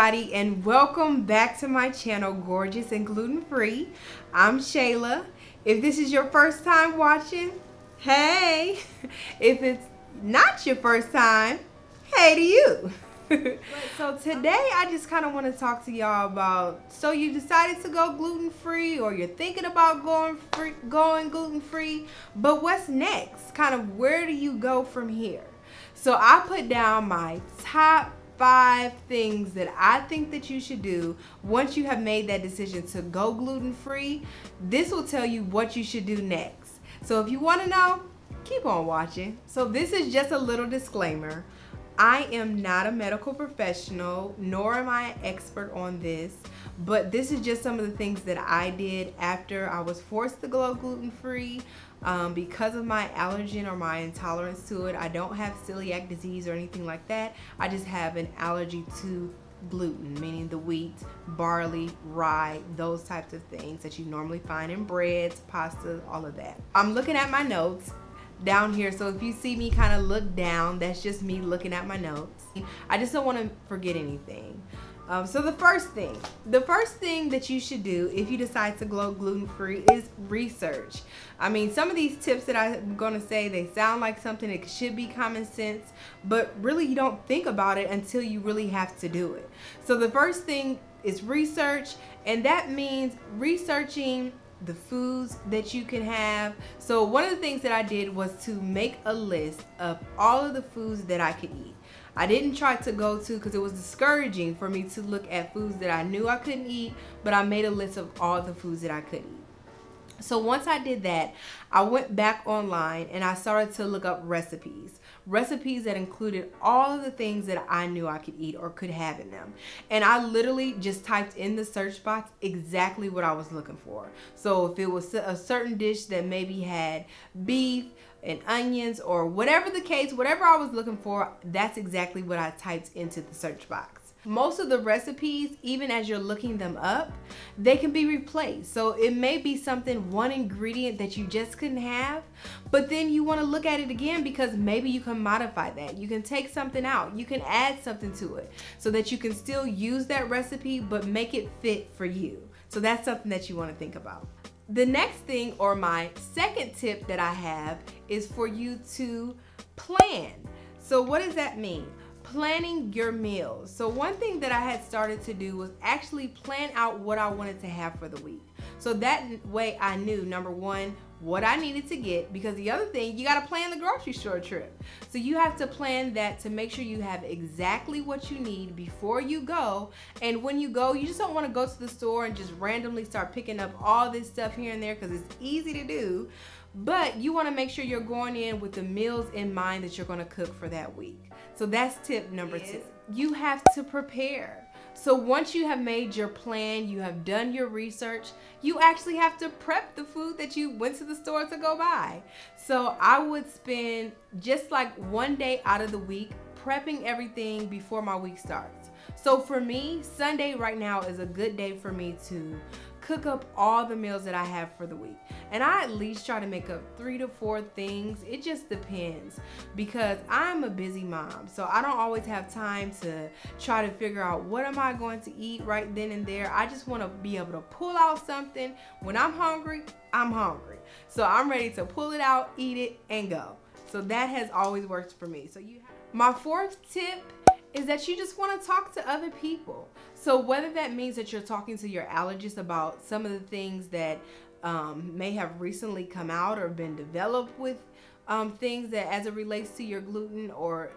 everybody, and welcome back to my channel, Gorgeous and Gluten Free. I'm Shayla. If this is your first time watching, hey. If it's not your first time, hey to you. So today I just kind of want to talk to y'all about, so you decided to go gluten free, or you're thinking about going gluten free, but what's next? Kind of where do you go from here? So I put down my top 5 things that I think that you should do once you have made that decision to go gluten free. This will tell you what you should do next. So if you want to know, keep on watching. So this is just a little disclaimer. I am not a medical professional, nor am I an expert on this, but this is just some of the things that I did after I was forced to go gluten free. Because of my allergen or my intolerance to it. I don't have celiac disease or anything like that. I just have an allergy to gluten, meaning the wheat, barley, rye, those types of things that you normally find in breads, pasta, all of that. I'm looking at my notes down here, so if you see me kind of look down, that's just me looking at my notes. I just don't want to forget anything. So the first thing that you should do if you decide to go gluten-free is research. I mean, some of these tips that I'm going to say, they sound like something that should be common sense, but really you don't think about it until you really have to do it. So the first thing is research, and that means researching the foods that you can have. So one of the things that I did was to make a list of all of the foods that I could eat. I didn't try to go to, because it was discouraging for me to look at foods that I knew I couldn't eat, but I made a list of all the foods that I could eat. So once I did that, I went back online and I started to look up recipes that included all of the things that I knew I could eat or could have in them. And I literally just typed in the search box exactly what I was looking for. So if it was a certain dish that maybe had beef and onions or whatever the case, whatever I was looking for, that's exactly what I typed into the search box. Most of the recipes, even as you're looking them up, they can be replaced. So it may be one ingredient that you just couldn't have, but then you want to look at it again because maybe you can modify that. You can take something out, you can add something to it so that you can still use that recipe but make it fit for you. So that's something that you want to think about. The next thing, or my second tip that I have, is for you to plan. So what does that mean? Planning your meals. So one thing that I had started to do was actually plan out what I wanted to have for the week. So that way I knew, number one, what I needed to get, because the other thing, you got to plan the grocery store trip. So you have to plan that to make sure you have exactly what you need before you go. And when you go, you just don't want to go to the store and just randomly start picking up all this stuff here and there, because it's easy to do. But you want to make sure you're going in with the meals in mind that you're going to cook for that week. So that's tip number 2. You have to prepare. So once you have made your plan, you have done your research, you actually have to prep the food that you went to the store to go buy. So I would spend just like one day out of the week prepping everything before my week starts. So for me, Sunday right now is a good day for me to cook up all the meals that I have for the week. And I at least try to make up 3 to 4 things. It just depends, because I'm a busy mom. So I don't always have time to try to figure out what am I going to eat right then and there. I just want to be able to pull out something. When I'm hungry, I'm hungry. So I'm ready to pull it out, eat it, and go. So that has always worked for me. So my 4th tip is that you just want to talk to other people. So whether that means that you're talking to your allergist about some of the things that may have recently come out or been developed with things that as it relates to your gluten, or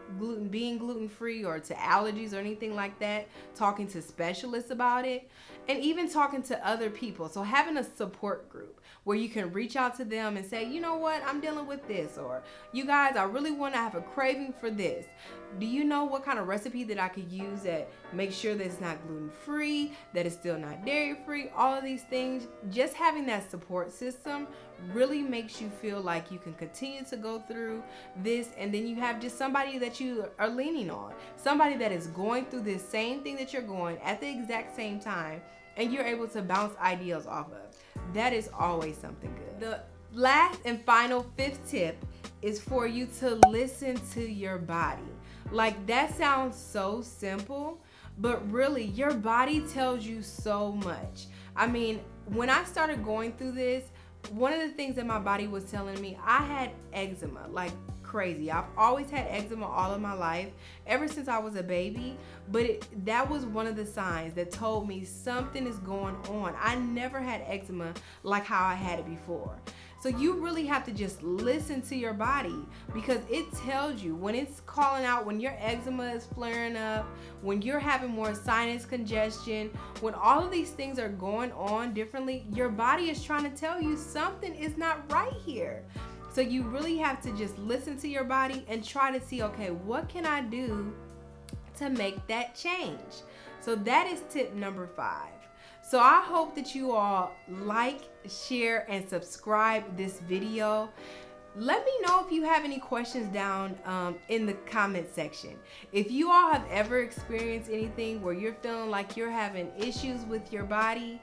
being gluten-free, or to allergies or anything like that, talking to specialists about it, and even talking to other people. So having a support group where you can reach out to them and say, you know what, I'm dealing with this, or you guys, I really want to have a craving for this. Do you know what kind of recipe that I could use that makes sure that it's not gluten-free, that it's still not dairy-free, all of these things. Just having that support system really makes you feel like you can continue to go through this, and then you have just somebody that you are leaning on, somebody that is going through this same thing that you're going at the exact same time, and you're able to bounce ideas off of. That is always something good. The last and final 5th tip is for you to listen to your body. Like, that sounds so simple, but really your body tells you so much. I mean, when I started going through this, one of the things that my body was telling me, I had eczema like crazy. I've always had eczema all of my life, ever since I was a baby, but that was one of the signs that told me something is going on. I never had eczema like how I had it before. So you really have to just listen to your body, because it tells you when it's calling out, when your eczema is flaring up, when you're having more sinus congestion, when all of these things are going on differently, your body is trying to tell you something is not right here. So you really have to just listen to your body and try to see, okay, what can I do to make that change? So that is tip number 5. So I hope that you all like, share, and subscribe this video. Let me know if you have any questions down in the comment section. If you all have ever experienced anything where you're feeling like you're having issues with your body,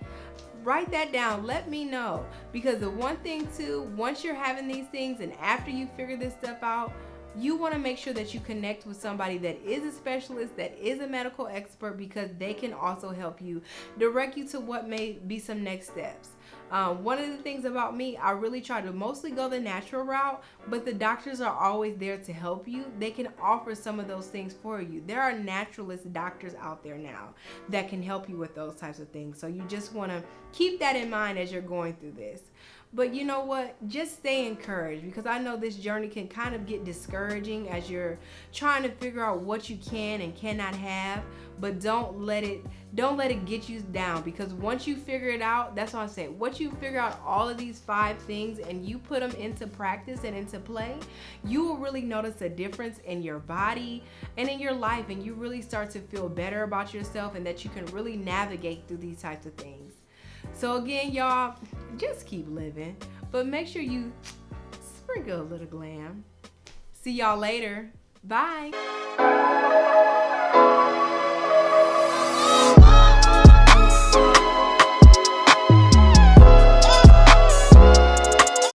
write that down. Let me know. Because the one thing too, once you're having these things and after you figure this stuff out, you want to make sure that you connect with somebody that is a specialist, that is a medical expert, because they can also help you, direct you to what may be some next steps. One of the things about me, I really try to mostly go the natural route, but the doctors are always there to help you. They can offer some of those things for you. There are naturalist doctors out there now that can help you with those types of things. So you just want to keep that in mind as you're going through this. But you know what? Just stay encouraged, because I know this journey can kind of get discouraging as you're trying to figure out what you can and cannot have. But don't let it get you down, because once you figure it out, that's what I say. Once you figure out all of these 5 things and you put them into practice and into play, you will really notice a difference in your body and in your life, and you really start to feel better about yourself, and that you can really navigate through these types of things. So again, y'all, just keep living, but make sure you sprinkle a little glam. See y'all later. Bye.